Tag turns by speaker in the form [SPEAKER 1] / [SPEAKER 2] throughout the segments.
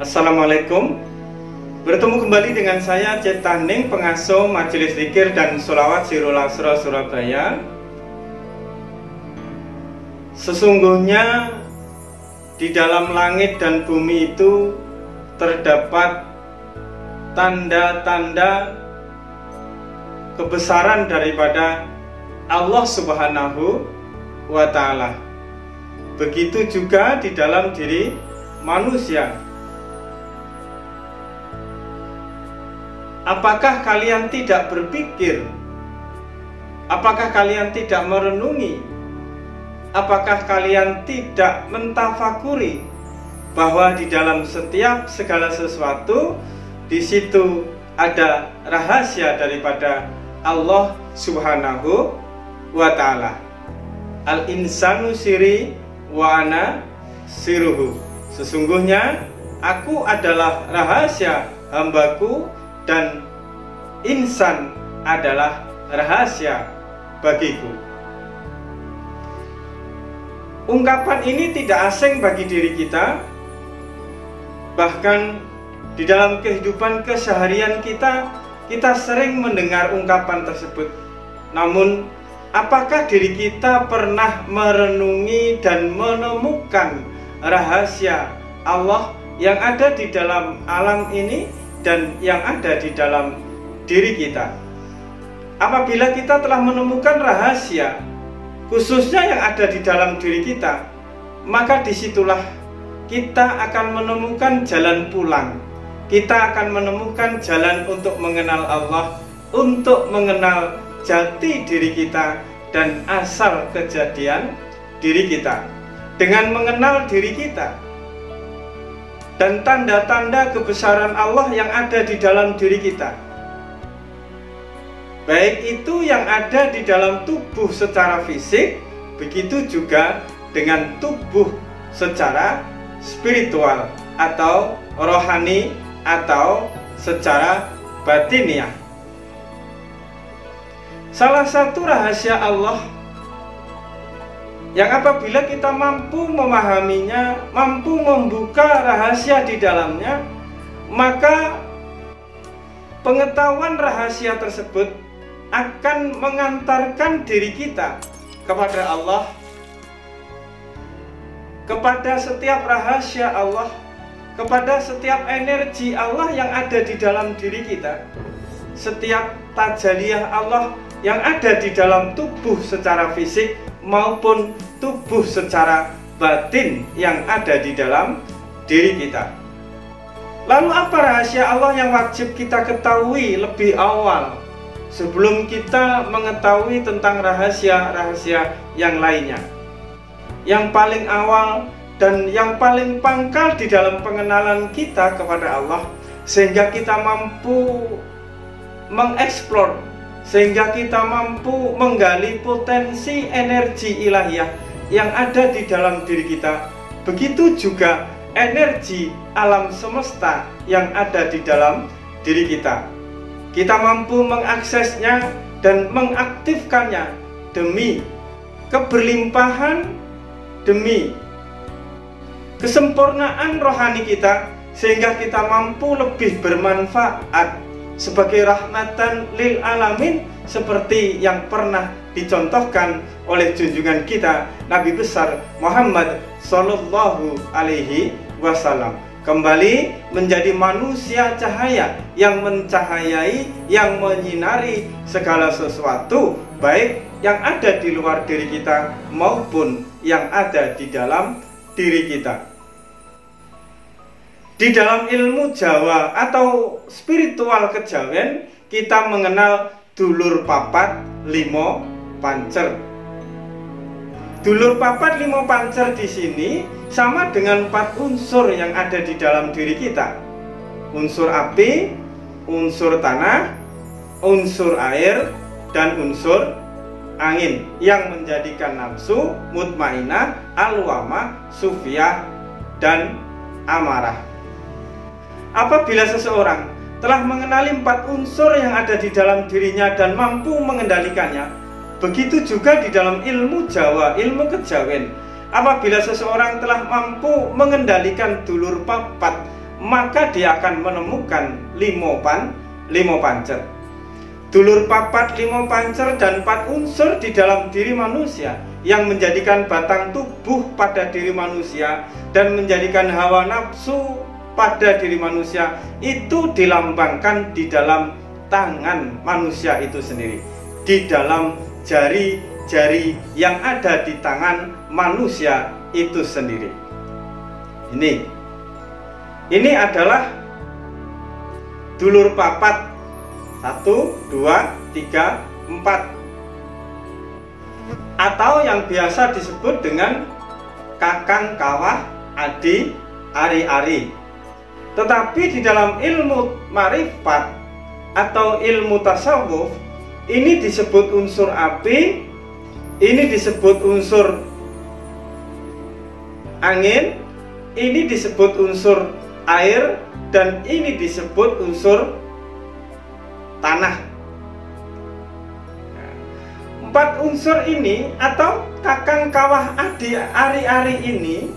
[SPEAKER 1] Assalamualaikum. Bertemu kembali dengan saya Cipta Hening, pengasuh Majelis Zikir dan Sholawat Sirul Asra Surabaya. Sesungguhnya di dalam langit dan bumi itu terdapat tanda-tanda kebesaran daripada Allah Subhanahu wa Ta'ala. Begitu juga di dalam diri manusia. Apakah kalian tidak berpikir? Apakah kalian tidak merenungi? Apakah kalian tidak mentafakuri bahwa di dalam setiap segala sesuatu di situ ada rahasia daripada Allah Subhanahu wa Ta'ala. Al-insanu siri wa ana siruhu. Sesungguhnya aku adalah rahasia hambaku dan insan adalah rahasia bagiku. Ungkapan ini tidak asing bagi diri kita. Bahkan di dalam kehidupan keseharian kita sering mendengar ungkapan tersebut. Namun, apakah diri kita pernah merenungi dan menemukan rahasia Allah yang ada di dalam alam ini dan yang ada di dalam diri kita? Apabila kita telah menemukan rahasia khususnya yang ada di dalam diri kita, maka disitulah kita akan menemukan jalan pulang. Kita akan menemukan jalan untuk mengenal Allah, untuk mengenal jati diri kita dan asal kejadian diri kita. Dengan mengenal diri kita dan tanda-tanda kebesaran Allah yang ada di dalam diri kita, baik itu yang ada di dalam tubuh secara fisik, begitu juga dengan tubuh secara spiritual atau rohani atau secara batiniah. Salah satu rahasia Allah yang apabila kita mampu memahaminya, mampu membuka rahasia di dalamnya, maka pengetahuan rahasia tersebut akan mengantarkan diri kita kepada Allah, kepada setiap rahasia Allah, kepada setiap energi Allah yang ada di dalam diri kita, setiap tajalliyah Allah yang ada di dalam tubuh secara fisik maupun tubuh secara batin yang ada di dalam diri kita. Lalu apa rahasia Allah yang wajib kita ketahui lebih awal sebelum kita mengetahui tentang rahasia-rahasia yang lainnya? Yang paling awal dan yang paling pangkal di dalam pengenalan kita kepada Allah, sehingga kita mampu mengeksplor, sehingga kita mampu menggali potensi energi ilahiyah yang ada di dalam diri kita. Begitu juga energi alam semesta yang ada di dalam diri kita. Kita mampu mengaksesnya dan mengaktifkannya demi keberlimpahan, demi kesempurnaan rohani kita, sehingga kita mampu lebih bermanfaat sebagai rahmatan lil alamin, seperti yang pernah dicontohkan oleh junjungan kita Nabi besar Muhammad Sallallahu Alaihi Wasallam. Kembali menjadi manusia cahaya yang mencahayai, yang menyinari segala sesuatu, baik yang ada di luar diri kita maupun yang ada di dalam diri kita. Di dalam ilmu Jawa atau spiritual kejawen, kita mengenal dulur papat limo pancer. Dulur papat limo pancer di sini sama dengan 4 unsur yang ada di dalam diri kita. Unsur api, unsur tanah, unsur air, dan unsur angin yang menjadikan nafsu, mutmainah, alwamah, sufiyah, dan amarah. Apabila seseorang telah mengenali 4 unsur yang ada di dalam dirinya dan mampu mengendalikannya, begitu juga di dalam ilmu Jawa, ilmu kejawen. Apabila seseorang telah mampu mengendalikan dulur papat, maka dia akan menemukan limo pancer. Dulur papat, limo pancer, dan 4 unsur di dalam diri manusia yang menjadikan batang tubuh pada diri manusia dan menjadikan hawa nafsu pada diri manusia itu dilambangkan di dalam tangan manusia itu sendiri, di dalam jari-jari yang ada di tangan manusia itu sendiri. Ini adalah dulur papat. 1, 2, 3, 4, atau yang biasa disebut dengan kakang kawah adi ari-ari. Tetapi di dalam ilmu marifat atau ilmu tasawuf, ini disebut unsur api, ini disebut unsur angin, ini disebut unsur air, dan ini disebut unsur tanah. 4 unsur ini atau kakang kawah adi ari-ari ini,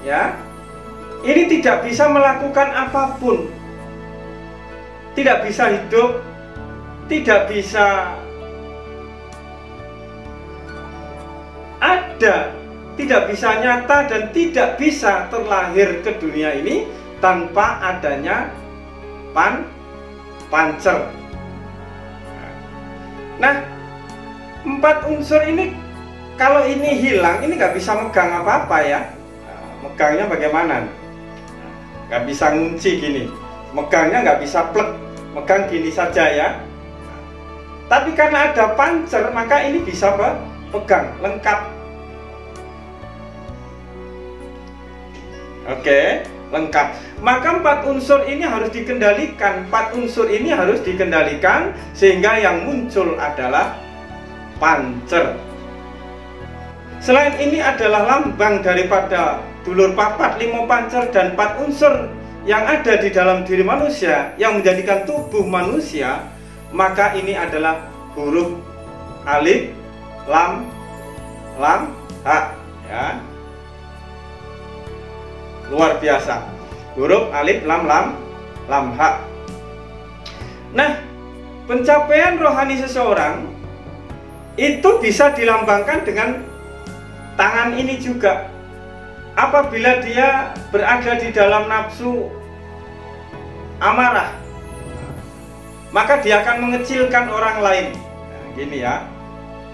[SPEAKER 1] ya, ini tidak bisa melakukan apapun, tidak bisa hidup, tidak bisa ada, tidak bisa nyata, dan tidak bisa terlahir ke dunia ini tanpa adanya pancer. Nah, 4 unsur ini kalau ini hilang, ini nggak bisa megang apa-apa ya. Megangnya bagaimana? Nggak bisa ngunci gini, megangnya nggak bisa plek, megang gini saja ya. Tapi karena ada pancer, maka ini bisa pegang, lengkap. Oke, lengkap. Maka 4 unsur ini harus dikendalikan. 4 unsur ini harus dikendalikan sehingga yang muncul adalah pancer. Selain ini adalah lambang daripada dulur papat, limo pancer, dan 4 unsur yang ada di dalam diri manusia yang menjadikan tubuh manusia, maka ini adalah huruf alif, lam, ha, ya. Luar biasa. Huruf alif, lam, ha. Nah, pencapaian rohani seseorang itu bisa dilambangkan dengan tangan ini juga. Apabila dia berada di dalam nafsu amarah, maka dia akan mengecilkan orang lain. Nah, gini ya,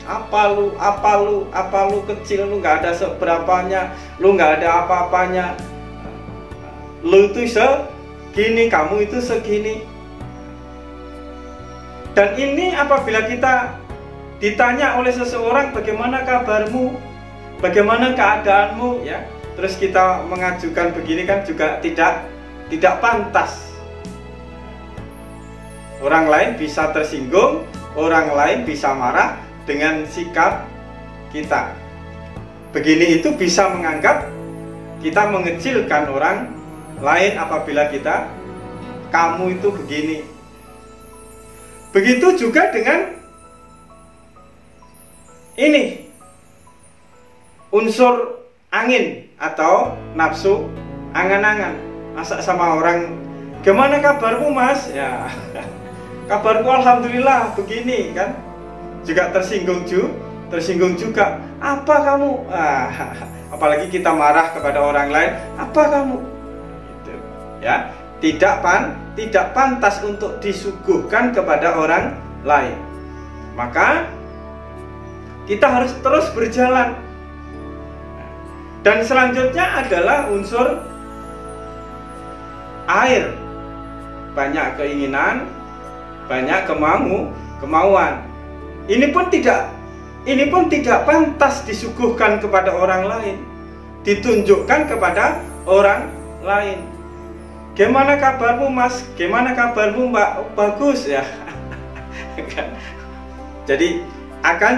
[SPEAKER 1] apa lu kecil, lu nggak ada seberapanya, lu nggak ada apa-apanya, lu itu segini, kamu itu segini. Dan ini apabila kita ditanya oleh seseorang, bagaimana kabarmu, bagaimana keadaanmu, ya, terus kita mengajukan begini kan juga tidak pantas. Orang lain bisa tersinggung, orang lain bisa marah dengan sikap kita. Begini itu bisa menganggap kita mengecilkan orang lain apabila kita, kamu itu begini. Begitu juga dengan ini, unsur angin atau nafsu angan-angan. Masa sama orang, gimana kabarmu mas? Ya, kabarku alhamdulillah begini kan. Juga tersinggung juga. Apa kamu? Apalagi kita marah kepada orang lain, apa kamu? Gitu, ya, tidak pantas untuk disuguhkan kepada orang lain. Maka kita harus terus berjalan. Dan selanjutnya adalah unsur air. Banyak keinginan, banyak kemauan. Ini pun tidak pantas disuguhkan kepada orang lain, ditunjukkan kepada orang lain. Gimana kabarmu mas? Gimana kabarmu mbak? Bagus ya. Jadi akan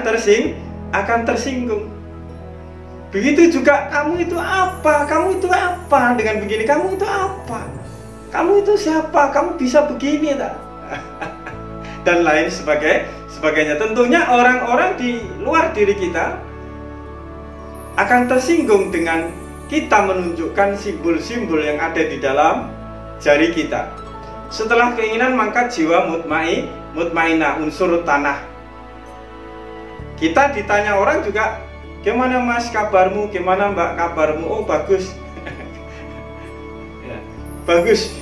[SPEAKER 1] tersinggung. Begitu juga, kamu itu apa? Kamu itu apa? Dengan begini, kamu itu apa? Kamu itu siapa? Kamu bisa begini tak? Dan lain sebagainya. Tentunya orang-orang di luar diri kita akan tersinggung dengan kita menunjukkan simbol-simbol yang ada di dalam jari kita. Setelah keinginan maka jiwa mutmainah, unsur tanah. Kita ditanya orang juga, gimana mas kabarmu, gimana mbak kabarmu? Oh bagus. Ya, bagus.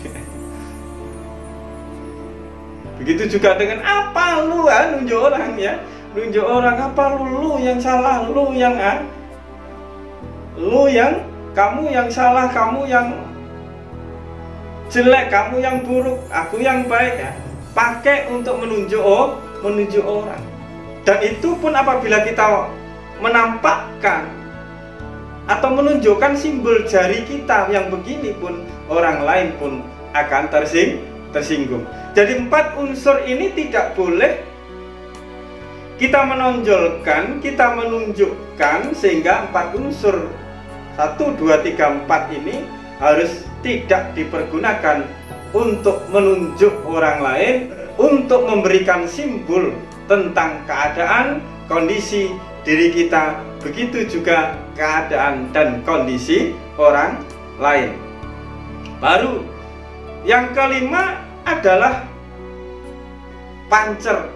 [SPEAKER 1] Begitu juga dengan apa lu nunjuk orang ya, nunjuk orang apa lu yang salah, lu yang kamu yang salah, kamu yang jelek, kamu yang buruk, aku yang baik ya. Pakai untuk menunjuk orang. Dan itu pun apabila kita menampakkan atau menunjukkan simbol jari kita yang begini pun, orang lain pun akan tersinggung. Jadi 4 unsur ini tidak boleh kita menonjolkan, kita menunjukkan, sehingga 4 unsur 1, 2, 3, 4 ini harus tidak dipergunakan untuk menunjuk orang lain, untuk memberikan simbol tentang keadaan, kondisi diri kita, begitu juga keadaan dan kondisi orang lain. Baru yang kelima adalah pancer.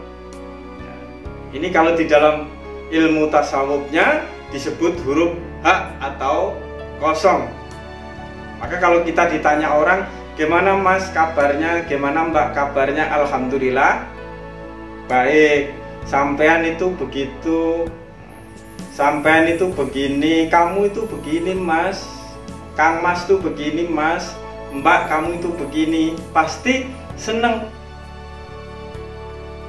[SPEAKER 1] Ini kalau di dalam ilmu tasawufnya disebut huruf H atau kosong. Maka kalau kita ditanya orang, gimana mas kabarnya, gimana mbak kabarnya, alhamdulillah baik. Sampean itu begitu, sampean itu begini, kamu itu begini mas, kang mas itu begini mas, mbak kamu itu begini, pasti seneng.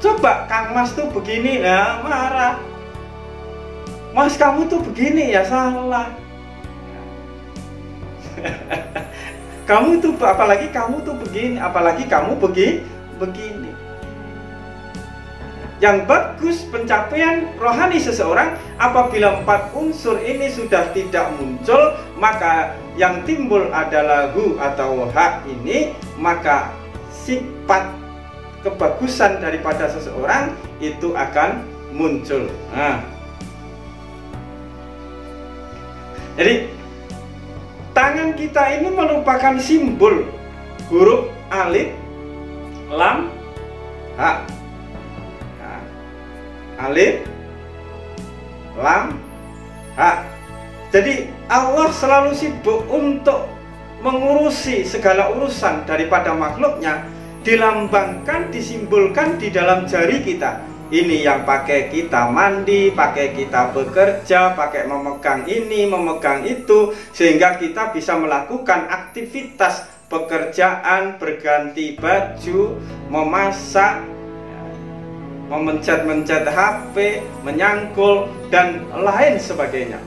[SPEAKER 1] Coba kang mas tuh begini, nah marah. Mas kamu tuh begini ya salah. Kamu tuh apalagi kamu tuh begini, apalagi kamu begini. Yang bagus pencapaian rohani seseorang apabila 4 unsur ini sudah tidak muncul, maka yang timbul adalah hu atau hak ini, maka sifat kebagusan daripada seseorang itu akan muncul. Nah, jadi tangan kita ini merupakan simbol huruf alif, lam, ha. Nah, alif, lam, ha. Jadi Allah selalu sibuk untuk mengurusi segala urusan daripada makhluknya, dilambangkan, disimbolkan di dalam jari kita. Ini yang pakai kita mandi, pakai kita bekerja, pakai memegang ini, memegang itu, sehingga kita bisa melakukan aktivitas pekerjaan, berganti baju, memasak, memencet-mencet HP, menyangkul, dan lain sebagainya.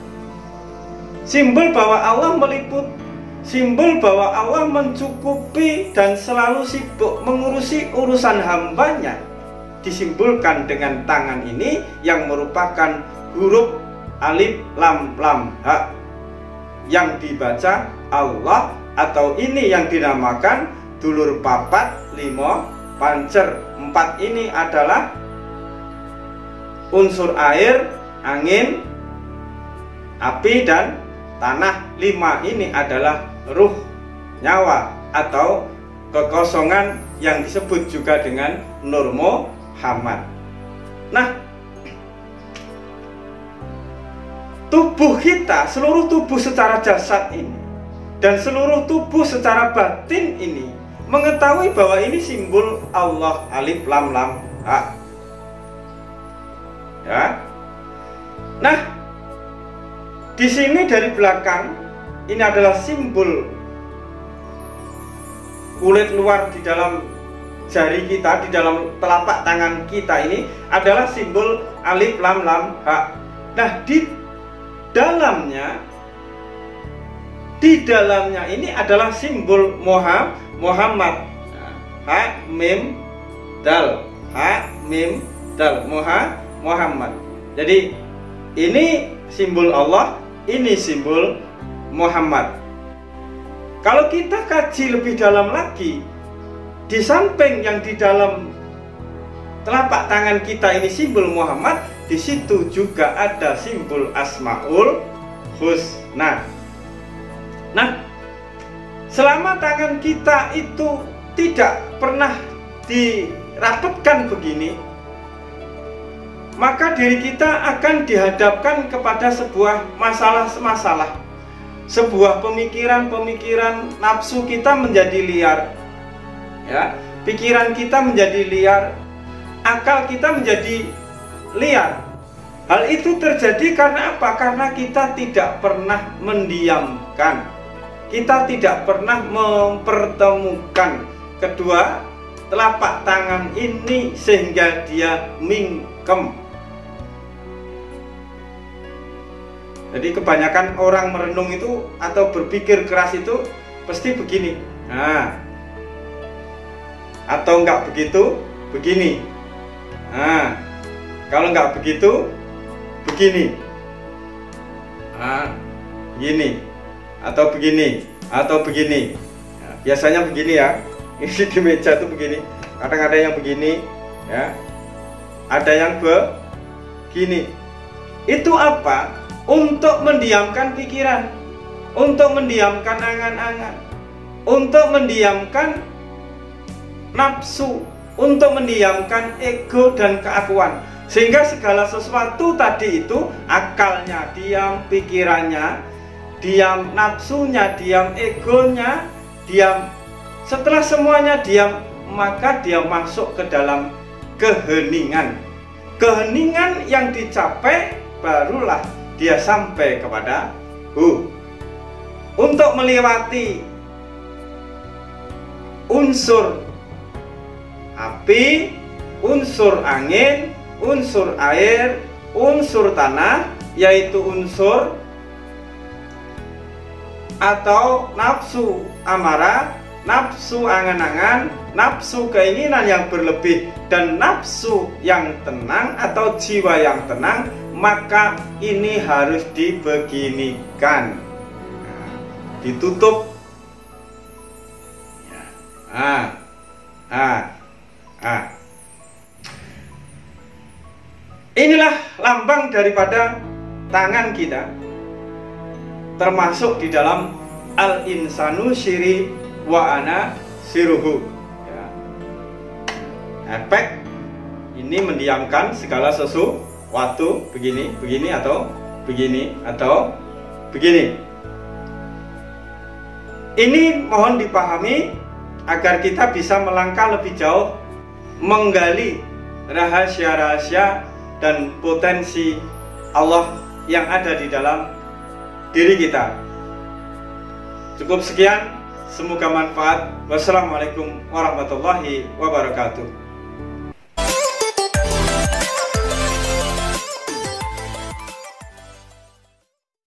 [SPEAKER 1] Simbol bahwa Allah meliput, simbol bahwa Allah mencukupi dan selalu sibuk mengurusi urusan hambanya, disimbolkan dengan tangan ini yang merupakan huruf alif lam lam ha yang dibaca Allah, atau ini yang dinamakan dulur papat limo pancer. 4 ini adalah unsur air, angin, api, dan tanah. 5 ini adalah ruh, nyawa, atau kekosongan yang disebut juga dengan Nur Muhammad. Nah, tubuh kita, seluruh tubuh secara jasad ini dan seluruh tubuh secara batin ini mengetahui bahwa ini simbol Allah, alif lam lam ha. Ya. Nah, di sini dari belakang ini adalah simbol kulit luar di dalam jari kita, di dalam telapak tangan kita ini adalah simbol alif lam lam ha. Nah, di dalamnya ini adalah simbol Muhammad. Ha mim dal, ha mim dal, Muhammad. Jadi ini simbol Allah, ini simbol Muhammad. Kalau kita kaji lebih dalam lagi, di samping yang di dalam telapak tangan kita ini simbol Muhammad, di situ juga ada simbol Asmaul Husna. Nah, Selama tangan kita itu tidak pernah dirapatkan begini, maka diri kita akan dihadapkan kepada sebuah masalah-masalah, sebuah pemikiran-pemikiran. Nafsu kita menjadi liar, ya, pikiran kita menjadi liar, akal kita menjadi liar. Hal itu terjadi karena apa? Karena kita tidak pernah mendiamkan, kita tidak pernah mempertemukan kedua telapak tangan ini sehingga dia mingkem. Jadi kebanyakan orang merenung itu atau berpikir keras itu pasti begini. Nah, atau enggak begitu, begini. Nah, kalau enggak begitu, begini. Nah, begini. Atau begini. Atau begini. Nah, biasanya begini ya. Ini di meja tuh begini. Kadang ada yang begini, ya. Ada yang begini. Itu apa? Untuk mendiamkan pikiran, untuk mendiamkan angan-angan, untuk mendiamkan nafsu, untuk mendiamkan ego dan keakuan. Sehingga segala sesuatu tadi itu akalnya diam, pikirannya diam, nafsunya diam, egonya diam. Setelah semuanya diam, maka dia masuk ke dalam keheningan. Keheningan yang dicapai barulah dia sampai kepada untuk melewati unsur api, unsur angin, unsur air, unsur tanah, yaitu unsur atau nafsu amarah, nafsu angan-angan, nafsu keinginan yang berlebih, dan nafsu yang tenang atau jiwa yang tenang. Maka ini harus dibeginikan, ditutup. Inilah lambang daripada tangan kita, termasuk di dalam al-insanu syiri wa ana siruhu, ya. Efek ini mendiamkan segala sesuatu, begini, begini, atau begini, atau begini. Ini mohon dipahami agar kita bisa melangkah lebih jauh, menggali rahasia-rahasia dan potensi Allah yang ada di dalam diri kita. Cukup sekian, semoga manfaat. Wassalamualaikum warahmatullahi wabarakatuh.